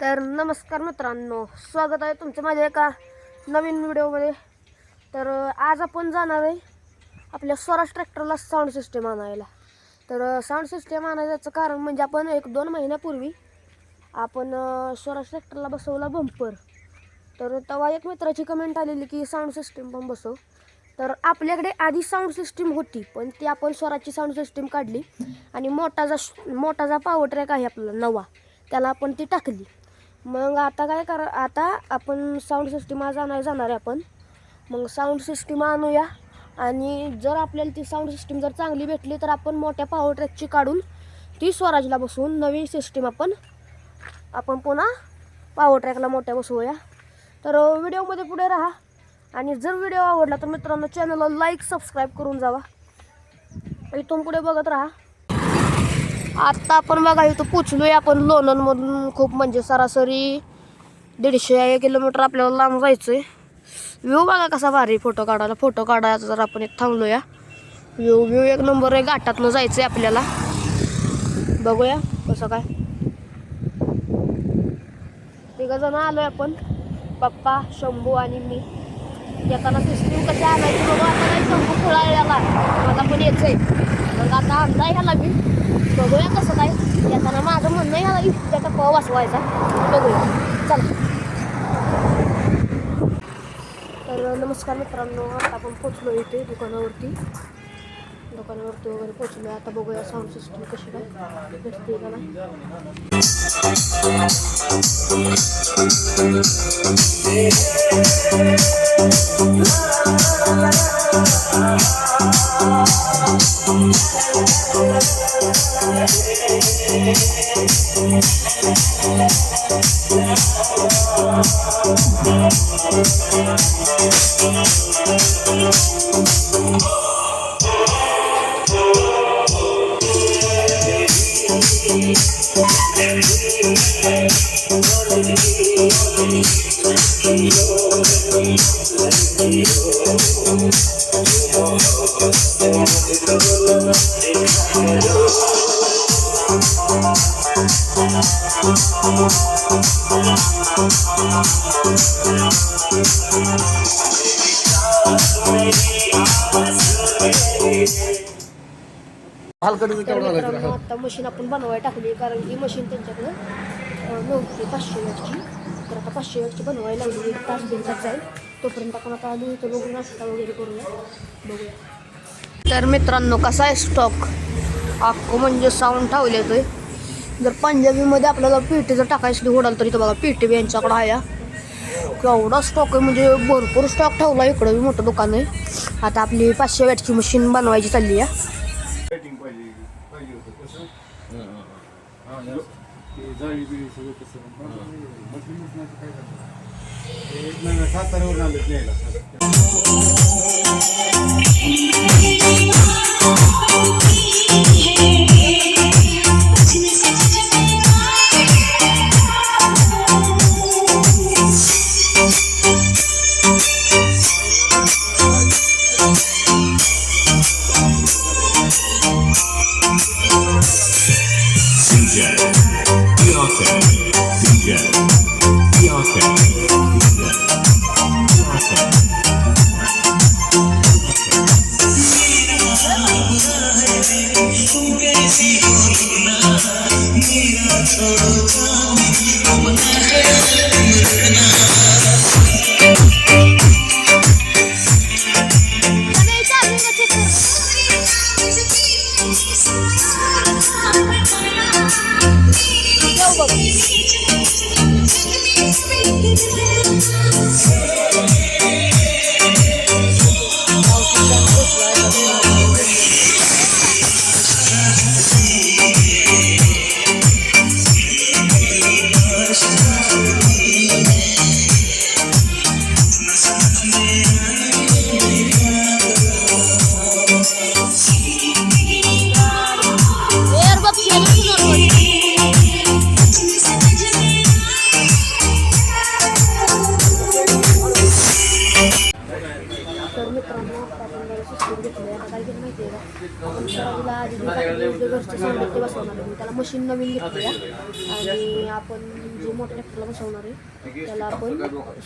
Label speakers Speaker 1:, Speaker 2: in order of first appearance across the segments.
Speaker 1: तर नमस्कार मित्रांनो, स्वागत आहे तुमचं माझ्या एका नवीन व्हिडिओमध्ये। तर आज आपण जाणार आहे आपल्या स्वराज ट्रॅक्टरला साऊंड सिस्टम आणायला। तर साऊंड सिस्टम आणायचं कारण म्हणजे आपण 1-2 महिन्यापूर्वी आपण स्वराज ट्रॅक्टरला बसवला बंपर। तर तेव्हा एक मित्राची कमेंट आलेली की साऊंड सिस्टम पण बसव। तर आपल्याकडे आधी साऊंड सिस्टम होती, पण ती आपण स्वराजची साऊंड सिस्टम काढली आणि मोठा जो पॉवर ट्रॅक आहे आपला नवा, त्याला आपण ती टाकली। मग आता आपण साऊंड सिस्टम आज आणायला जाणार आहे आपण। मग साऊंड सिस्टम आणूया आणि जर आपल्याला ती साऊंड सिस्टम जर चांगली भेटली तर आपण मोठ्या पॉवर ट्रॅकची काढून ती स्वराजला बसवून नवी सिस्टम आपण पुन्हा पॉवर ट्रॅकला मोठ्या बसवूया। तर व्हिडिओमध्ये पुढे राहा आणि जर व्हिडिओ आवडला तर मित्रांनो चॅनलला लाईक सबस्क्राईब करून जावा। इथून पुढे बघत राहा। आता आपण बघा इथं पोचलोय आपण लोणंदमधून। खूप म्हणजे सरासरी 150 किलोमीटर आपल्याला लांब जायचंय। व्ह्यू बघा कसा भारी, फोटो काढायचा जर आपण एक थांबलोया। व्ह्यू एक नंबर आहे। घाटातनं जायचंय आपल्याला, बघूया कसं काय। 3 जण आलोय आपण, पप्पा, शंभू आणि मी। येताना सिस्टीम कशी आणायची बघू। आता नाही शंभू खेळायला मला पण यायचंय, मग आता आणलाय ह्याला मी, बघूया कसं काय। येताना माझं म्हणणं ह्याला इतक्या टप्पा वाचवायचा, बघूया चला। तर नमस्कार मित्रांनो, आता आपण पोचलो इथे दुकानावरती वगैरे पोचलो। आता बघूया साऊंड सिस्टम कशी काय भेटते का नाही। आता मशीन आपण बनवायला टाकली, कारण ही मशीन त्यांच्याकडे नव्हती 500 वॅटची। तर आता 500 वॅटची बनवायला लावली, 1 तास 1.5 तास जाईल। तोपर्यंत आपण आता आलो इथं, बघून नाश्ता वगैरे करूया, बघूया। तर मित्रांनो कसा आहे स्टॉक, अख्खं म्हणजे साऊंड ठेवले होते। जर पंजाबीमध्ये आपल्याला पेटी जर टाकायची होडाल तर इथं बघा पेटी बी यांच्याकडं आहे। केवढा स्टॉक आहे, म्हणजे भरपूर स्टॉक ठेवला। इकडं बी मोठं दुकान आहे। आता आपली 500 वॅटची मशीन बनवायची चालली आहे। घरचे सांगितले बसवणार मी त्याला मशीन नवीन घेतली आणि आपण जो मोठ्या ट्रॅक्टरला बसवणार आहे त्याला आपण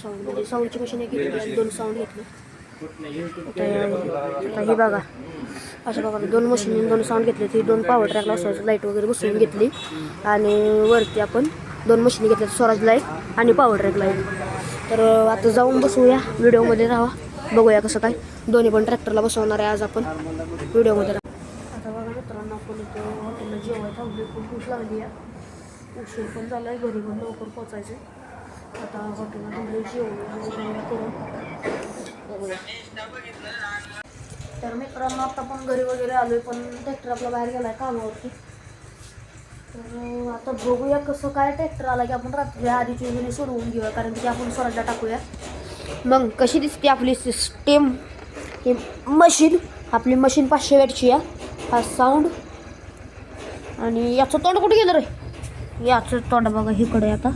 Speaker 1: साऊंड म्हणजे साऊंडची मशीन एक घेतली आणि 2 साऊंड घेतले. आता ही बघा असं बघा 2 मशीन 2 साऊंड घेतले. ती 2 पॉवर ट्रॅकला बसवायची लाईट वगैरे बसवून घेतली आणि वरती आपण 2 मशीन घेतल्या स्वराज लाईट आणि पॉवर ट्रॅक लाईट. तर आता जाऊन बसवूया, व्हिडिओमध्ये राहा, बघूया कसं काय. दोन्ही पण ट्रॅक्टरला बसवणार आहे आज आपण, व्हिडिओमध्ये राहा. आता बघा मित्रांनो आपण इथं हॉटेलला जेवायला थांबली, खूप भूक लागली आहे, उशीर पण झाला आहे, घरी पण लवकर पोचायचं. आता हॉटेलला थांबले जेवण करून बघूया. तर मित्रांनो आता पण घरी वगैरे आलो आहे, पण ट्रॅक्टर आपला बाहेर गेला आहे कामावरती. तर आता बघूया कसं काय. ट्रॅक्टर आला की आपण रात्री आधीची वगैरे सोडवून घेऊया, कारण की आपण स्वराजला टाकूया. मग कशी दिसते आपली सिस्टीम. ही मशीन, आपली मशीन 500 वॅटची आहे. हा साऊंड आणि याचं तोंड कुठे गेलं रे, याचं तोंड बघा इकडे. आता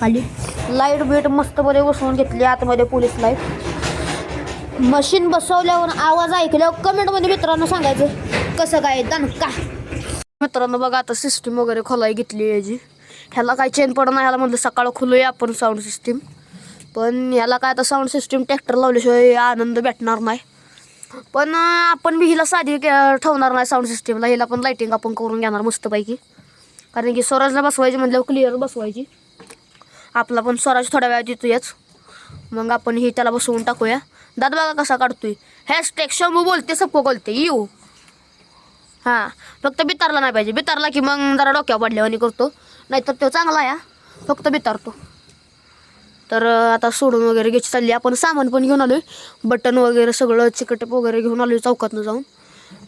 Speaker 1: खाली लाईट बीट मस्तमध्ये बसवून घेतली आतमध्ये, पोलीस लाईट. मशीन बसवल्यावर आवाज ऐकल्यावर कमेंटमध्ये मित्रांनो सांगायचं कसं काय दणका. मित्रांनो बघा आता सिस्टीम वगैरे खोलाय घेतली याची. ह्याला काय चेन पडणार, ह्याला म्हटलं सकाळ खोलूया आपण साऊंड सिस्टीम. पण ह्याला काय आता साऊंड सिस्टीम ट्रॅक्टर लावल्याशिवाय आनंद भेटणार नाही. पण आपण बी हिला साधी ठेवणार नाही साऊंड सिस्टीमला, हिला पण लाईटिंग आपण करून घेणार मस्तपैकी. कारण की स्वराजला बसवायची म्हटल्यावर क्लिअर बसवायची. आपला पण स्वराज थोड्या वेळात येतोयच, मग आपण ही त्याला बसवून टाकूया. दात बघा कसा काढतोय. हॅशटॅग शंभू बोलते सबको बोलते येऊ. हां फक्त बितारला नाही पाहिजे, बितारला की मग जरा डोक्यावर पडल्यावानी करतो, नाहीतर तो चांगला आहे, फक्त बितारतो. तर आता सोडून वगैरे घ्यायची चालली. आपण सामान पण घेऊन आलो आहे, बटन वगैरे सगळं चिकटप वगैरे घेऊन आलो आहे चौकातनं जाऊन.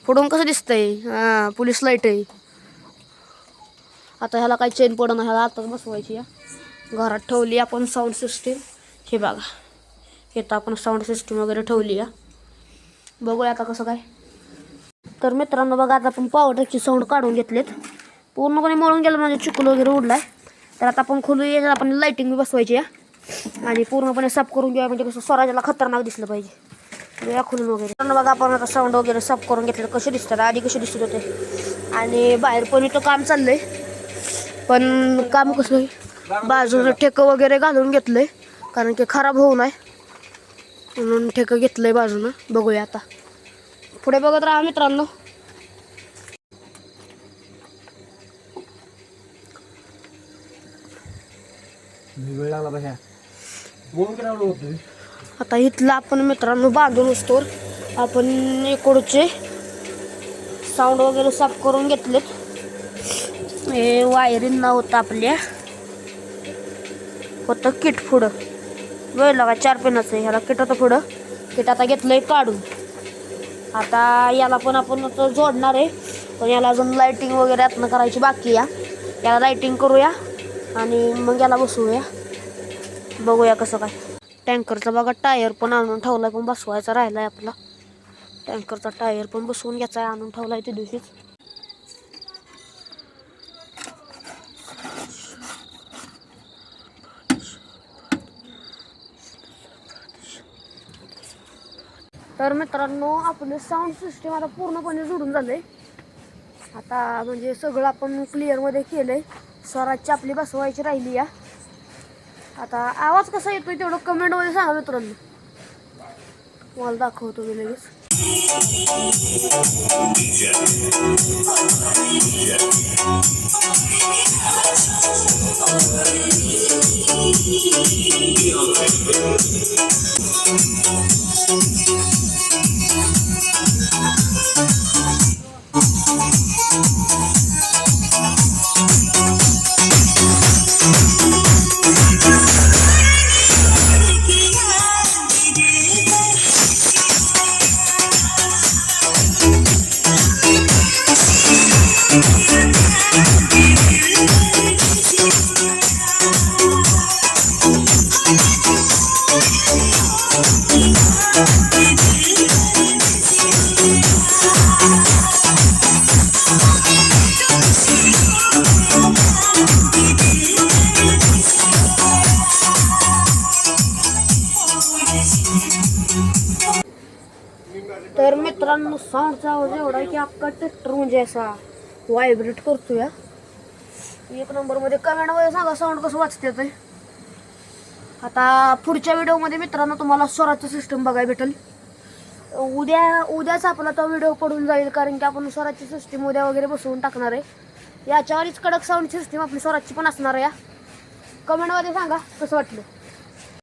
Speaker 1: पुढून कसं दिसतंय, हां पोलीस लाईट आहे. आता ह्याला काही चेन पडणं, ह्याला आताच बसवायची या. घरात ठेवली आपण साऊंड सिस्टीम. हे बघा इथं आपण साऊंड सिस्टीम वगैरे ठेवली या. बघूया आता कसं काय. तर मित्रांनो बघा आता आपण पॉवर ट्रॅकची साऊंड काढून घेतलेत, पूर्णपणे मळून गेलं म्हणजे चिकूल वगैरे उडलाय. तर आता आपण खोलूया, आपण लाईटिंग बी बसवायची या आणि पूर्णपणे साफ करून घेऊया, म्हणजे कसं स्वराजाला खतरनाक दिसलं पाहिजे. या खोलून वगैरे बघा आपण आता साऊंड वगैरे साफ करून घेतलं. कसे दिसतात, आधी कसे दिसत होते. आणि बाहेर पण इथं काम चाललंय, पण काम कसं बाजूला ठेकं वगैरे घालून घेतलंय, कारण की खराब होऊ नये म्हणून ठेकं घेतलंय बाजूनं. बघूया आता पुढे बघत राहा मित्रांनो. आता इथलं आपण मित्रांनो बांधून असतो, आपण इकडचे साऊंड वगैरे साफ करून घेतलेत. हे वायरिंग ना होतं आपल्या, होतं किट पुढं वेळ लागा 4 पिनाचं आहे. ह्याला किट होतं पुढं, किट आता घेतलंय काढून. आता याला पण आपण आता जोडणार आहे, पण याला अजून लाईटिंग वगैरे आतनं करायची बाकी आहे. याला लाईटिंग करूया आणि मग याला बसवूया, बघूया कसं काय. टँकरचा बघा टायर पण आणून ठेवला, पण बसवायचा राहिला आहे आपला. टँकरचा टायर पण बसवून घ्यायचा आहे, आणून ठेवला आहे त्या दिवशीच. तर मित्रांनो आपलं साऊंड सिस्टीम आता पूर्णपणे जोडून झालं आहे. आता म्हणजे सगळं आपण क्लिअरमध्ये केलं आहे. स्वराजची आपली बसवायची राहिली आहे. आता आवाज कसा येतोय तेवढं कमेंटमध्ये सांगा मित्रांनो, तुम्हाला दाखवतो मी लगेच. तर मित्रांनो साऊंडचा आवाज एवढा आहे की अख्खा ट्रॅक्टर म्हणजे असा व्हायब्रेट करतो या. एक नंबरमध्ये. कमेंटमध्ये सांगा साऊंड कसं वाचते ते. आता पुढच्या व्हिडिओमध्ये मित्रांनो तुम्हाला स्वराजचं सिस्टम बघायला भेटेल. उद्याच आपला तो व्हिडिओ पडून जाईल, कारण की आपण स्वराजची सिस्टीम उद्या वगैरे बसवून टाकणार आहे. याच्यावरच कडक साऊंड सिस्टीम आपली स्वराजची पण असणार आहे. कमेंटमध्ये सांगा कसं वाटलं.